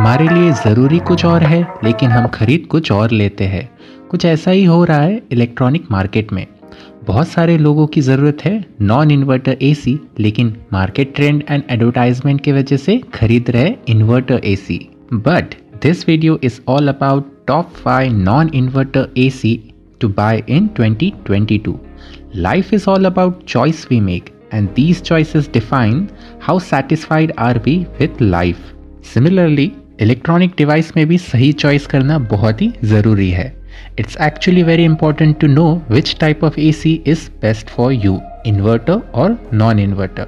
हमारे लिए ज़रूरी कुछ और है लेकिन हम खरीद कुछ और लेते हैं। कुछ ऐसा ही हो रहा है इलेक्ट्रॉनिक मार्केट में। बहुत सारे लोगों की ज़रूरत है नॉन इन्वर्टर एसी, लेकिन मार्केट ट्रेंड एंड एडवर्टाइजमेंट की वजह से खरीद रहे inverter AC. But this video is all about top 5 non inverter AC to buy in 2022. Life is all about choice we make, and these choices define how satisfied are we with life. Similarly, electronic device में भी सही choice करना बहुत ही ज़रूरी है। It's actually very important to know which type of AC is best for you, inverter और non inverter.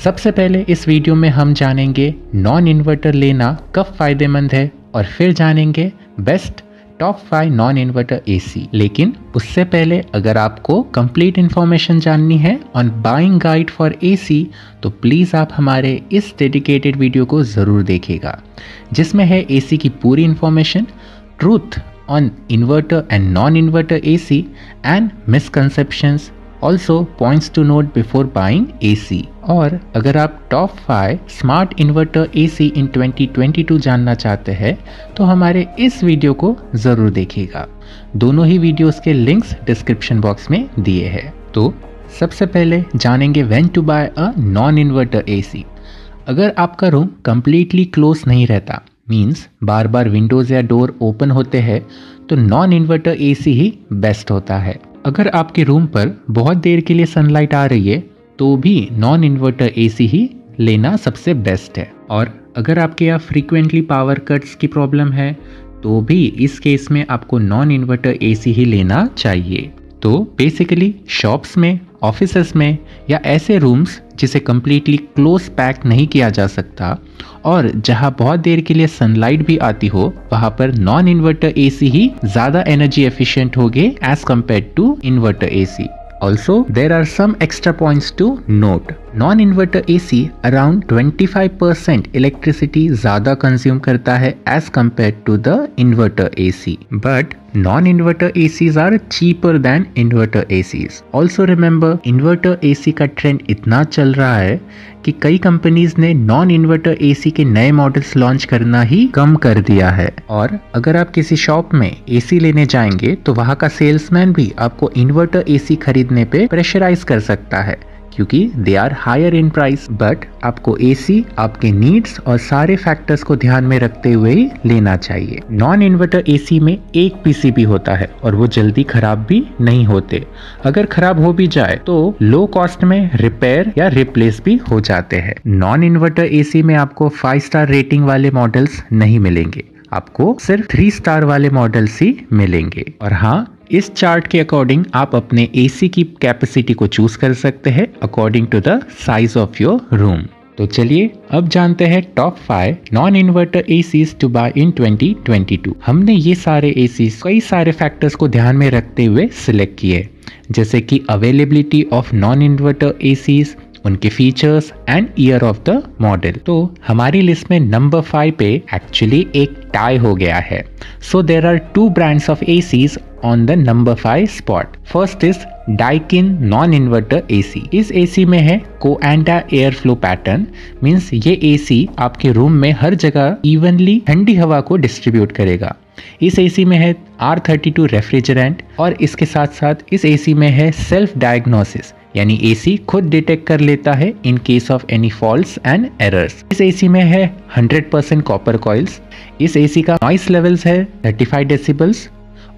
सबसे पहले इस वीडियो में हम जानेंगे नॉन इन्वर्टर लेना कब फ़ायदेमंद है, और फिर जानेंगे best top 5 non inverter AC. लेकिन उससे पहले अगर आपको कंप्लीट इन्फॉर्मेशन जाननी है on buying guide for AC, तो प्लीज़ आप हमारे इस डेडिकेटेड वीडियो को ज़रूर देखिएगा, जिसमें है एसी की पूरी information, truth on inverter and non inverter AC and misconceptions, also points to note before buying AC. और अगर आप top 5 smart inverter AC in 2022 जानना चाहते हैं तो हमारे इस वीडियो को ज़रूर देखिएगा। दोनों ही वीडियोस के लिंक्स डिस्क्रिप्शन बॉक्स में दिए हैं। तो सबसे पहले जानेंगे when to buy a non inverter AC. अगर आपका रूम कम्प्लीटली क्लोज नहीं रहता, मीन्स बार बार विंडोज़ या डोर ओपन होते हैं, तो नॉन इन्वर्टर एसी ही बेस्ट होता है। अगर आपके रूम पर बहुत देर के लिए सनलाइट आ रही है तो भी नॉन इन्वर्टर एसी ही लेना सबसे बेस्ट है। और अगर आपके यहाँ फ्रीक्वेंटली पावर कट्स की प्रॉब्लम है तो भी इस केस में आपको नॉन इन्वर्टर एसी ही लेना चाहिए। तो बेसिकली शॉप्स में, ऑफिसेस में या ऐसे रूम्स जिसे कम्प्लीटली क्लोज पैक नहीं किया जा सकता और जहां बहुत देर के लिए सनलाइट भी आती हो, वहां पर नॉन इन्वर्टर एसी ही ज़्यादा एनर्जी एफिशिएंट होगे as compare to inverter AC. Also, there are some extra points to note. Non-inverter AC around 25% electricity ज़्यादा consume करता है as compared to the inverter AC. But non-inverter ACs are cheaper than inverter ACs. Also remember, inverter AC का trend इतना चल रहा है कि कई कंपनीज ने नॉन इन्वर्टर एसी के नए मॉडल्स लॉन्च करना ही कम कर दिया है। और अगर आप किसी शॉप में एसी लेने जाएंगे तो वहां का सेल्समैन भी आपको इन्वर्टर एसी खरीदने पे प्रेशराइज कर सकता है, क्योंकि they are higher in price. But आपको एसी आपके नीड्स और सारे फैक्टर्स को ध्यान में रखते हुए ही लेना चाहिए। नॉन इन्वर्टर एसी में एक पीसीबी होता है और वो जल्दी खराब भी नहीं होते। अगर खराब हो भी जाए तो लो कॉस्ट में रिपेयर या रिप्लेस भी हो जाते हैं। नॉन इन्वर्टर एसी में आपको 5 स्टार रेटिंग वाले मॉडल्स नहीं मिलेंगे, आपको सिर्फ 3 स्टार वाले मॉडल्स ही मिलेंगे। और हाँ, इस चार्ट के अकॉर्डिंग आप अपने एसी की कैपेसिटी को चूज कर सकते हैं according to the size of your room. तो चलिए अब जानते हैं top 5 non inverter ACs to buy in 2022। हमने ये सारे एसीज कई सारे फैक्टर्स को ध्यान में रखते हुए सिलेक्ट किए, जैसे कि availability of non inverter ACs, उनके features and year of the model. तो हमारी लिस्ट में नंबर 5 पे एक्चुअली एक टाई हो गया है। So there are 2 brands of ACs on the number 5 spot. First is Daikin non inverter AC. इस एसी में है Coanda air flow pattern, means ये एसी आपके रूम में हर जगह इवनली ठंडी हवा को डिस्ट्रीब्यूट करेगा। इस एसी में है R32 रेफ्रिजरेंट, और इसके साथ साथ इस एसी में है सेल्फ डायग्नोसिस, यानी एसी खुद डिटेक्ट कर लेता है in case of any faults and errors. इस एसी में है 100% कॉपर कॉइल्स। इस एसी का नॉइस लेवल्स है 35 डेसिबल्स,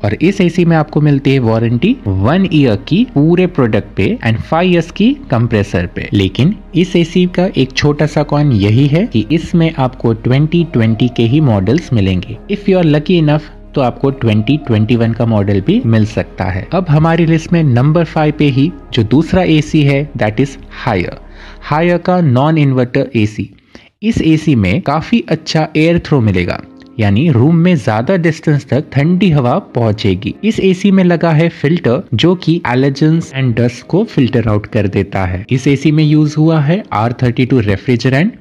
और इस एसी में आपको मिलती है वारंटी 1 ईयर की पूरे प्रोडक्ट पे एंड 5 इयर्स की कंप्रेसर पे। लेकिन इस एसी का एक छोटा सा कॉइन यही है कि इसमें आपको 2020 के ही मॉडल्स मिलेंगे। If you are lucky enough तो आपको 2021 का मॉडल भी मिल सकता है। अब हमारी लिस्ट में नंबर 5 पे ही जो दूसरा एसी है दैट इज हायर का नॉन इन्वर्टर एसी। इस एसी में काफी अच्छा एयर थ्रो मिलेगा, यानी रूम में ज्यादा डिस्टेंस तक ठंडी हवा पहुंचेगी। इस एसी में लगा है फिल्टर जो कि एलर्जेंस एंड डस्ट को फिल्टर आउट कर देता है। इस एसी में यूज हुआ है R32 रेफ्रिजरेंट,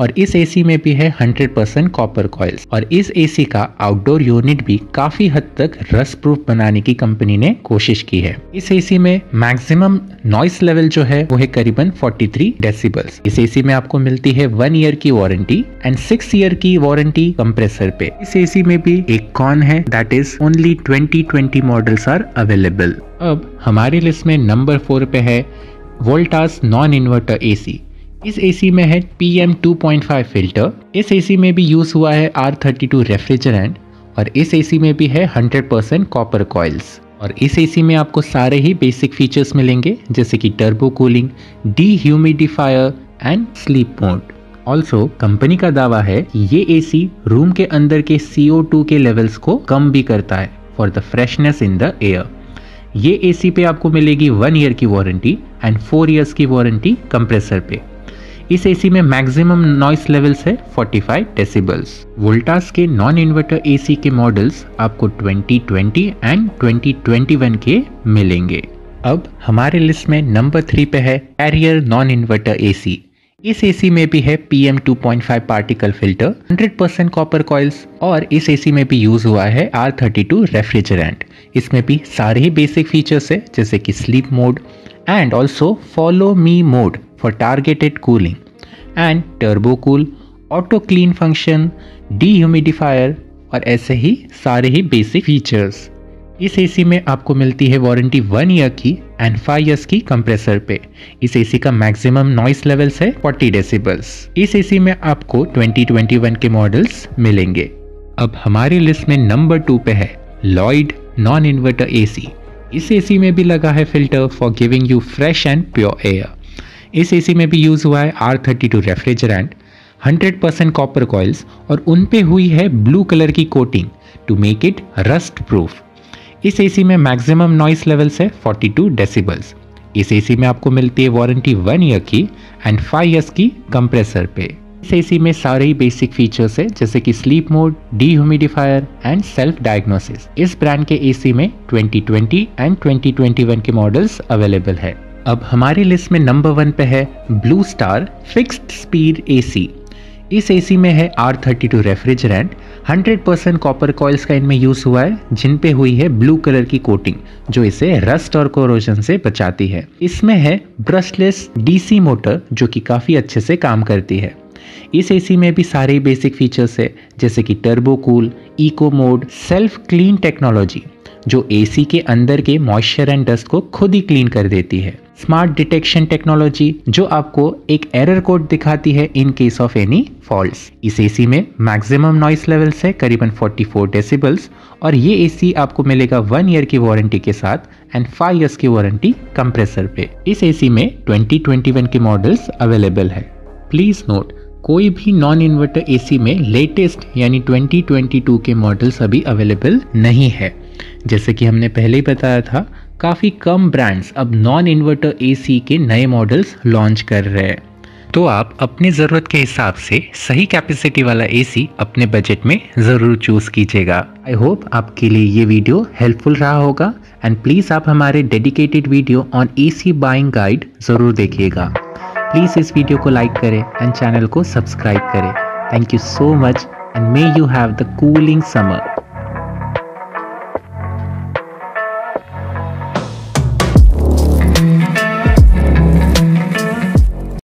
और इस एसी में भी है 100% कॉपर कॉइल्स। और इस एसी का आउटडोर यूनिट भी काफी हद तक रस्ट प्रूफ बनाने की कंपनी ने कोशिश की है। इस एसी में मैक्सिमम नॉइस लेवल जो है वो है करीबन 43 डेसिबल्स। इस एसी में आपको मिलती है 1 ईयर की वारंटी एंड 6 ईयर की वारंटी कंप्रेसर पे। इस एसी में भी एक कॉन है, that is only 2020 models are available. अब हमारी लिस्ट में नंबर 4 पे है वोल्टास नॉन इन्वर्टर एसी। इस एसी में है PM 2.5 फिल्टर। इस एसी में भी यूज हुआ है R32 रेफ्रिजरेंट और इस एसी में भी है 100% कॉपर कॉइल्स। और इस एसी में आपको सारे ही बेसिक फीचर्स मिलेंगे जैसे कि turbo cooling, dehumidifier and sleep mode. Also company का दावा है कि ये एसी रूम के अंदर के CO2 के लेवल्स को कम भी करता है for the freshness in the air. ये एसी पे आपको मिलेगी 1 ईयर की वारंटी एंड 4 इयर्स की वारंटी कंप्रेसर पे। इस एसी में मैक्सिमम नॉइस लेवल्स है 45 डेसिबल्स। वोल्टास के नॉन इन्वर्टर एसी के मॉडल्स आपको 2020 एंड 2021 के मिलेंगे। अब हमारे लिस्ट में नंबर 3 पे है कैरियर नॉन इन्वर्टर एसी। इस एसी में भी है PM 2.5 particle filter, 100% copper coils और इस एसी में भी यूज हुआ है R32 रेफ्रिजरेंट। इसमें भी सारे ही बेसिक फीचर्स है जैसे कि sleep mode and also follow me mode for targeted cooling and turbo cool, auto clean function, dehumidifier और ऐसे ही सारे ही बेसिक फीचर्स। इस एसी में आपको मिलती है वारंटी 1 ईयर की एंड 5 इयर्स की कंप्रेसर पे। इस एसी का मैक्सिमम नॉइस लेवल्स है 40 डेसिबल्स। इस एसी में आपको 2021 के मॉडल्स मिलेंगे। अब हमारी लिस्ट में नंबर 2 पे है लॉयड नॉन इन्वर्टर एसी। इस एसी में भी लगा है filter for giving you fresh and pure air. इस एसी में भी यूज हुआ है R32 रेफ्रिजरेंट, 100% कॉपर कॉइल्स और उन पे हुई है ब्लू कलर की coating to make it rust proof. इस एसी में मैक्सिमम नॉइस लेवल्स है 42 डेसिबल्स। इस एसी में आपको मिलती है वारंटी 1 ईयर की एंड 5 इयर्स की कंप्रेसर पे। इस एसी में सारे ही बेसिक फीचर्स है जैसे कि sleep mode, dehumidifier and self diagnosis. इस ब्रांड के एसी में 2020 एंड 2021 के मॉडल्स अवेलेबल है। अब हमारी लिस्ट में नंबर 1 पे है blue star fixed speed AC. इस एसी में है R32 रेफ्रिजरेंट, 100% कॉपर कॉइल्स का इनमें यूज हुआ है जिन पे हुई है ब्लू कलर की कोटिंग जो इसे रस्ट और कोरोजन से बचाती है। इसमें है ब्रशलेस DC मोटर जो कि काफी अच्छे से काम करती है। इस एसी में भी सारे बेसिक फीचर्स है जैसे कि turbo cool, eco mode, self clean technology जो एसी के अंदर के मॉइस्चर एंड डस्ट को खुद ही क्लीन कर देती है, स्मार्ट डिटेक्शन टेक्नोलॉजी जो आपको एक एरर कोड दिखाती है in case of any faults. इस एसी में मैक्सिमम नॉइस लेवल्स है करीबन 44 डेसिबल्स और ये एसी आपको मिलेगा 1 ईयर की वारंटी के साथ एंड 5 इयर्स की वारंटी कंप्रेसर पे। इस एसी में 2021 के मॉडल्स अवेलेबल है। प्लीज नोट, कोई भी नॉन इन्वर्टर एसी में लेटेस्ट यानी 2022 के मॉडल्स अभी अवेलेबल नहीं है। जैसे कि हमने पहले ही बताया था, काफ़ी कम ब्रांड्स अब नॉन इन्वर्टर एसी के नए मॉडल्स लॉन्च कर रहे हैं। तो आप अपनी ज़रूरत के हिसाब से सही कैपेसिटी वाला एसी अपने बजट में ज़रूर चूज़ कीजिएगा। आई होप आपके लिए ये वीडियो हेल्पफुल रहा होगा एंड प्लीज़ आप हमारे dedicated video on AC buying guide ज़रूर देखिएगा। प्लीज़ इस वीडियो को लाइक करें एंड चैनल को सब्सक्राइब करें। Thank you so much and may you have the cooling summer.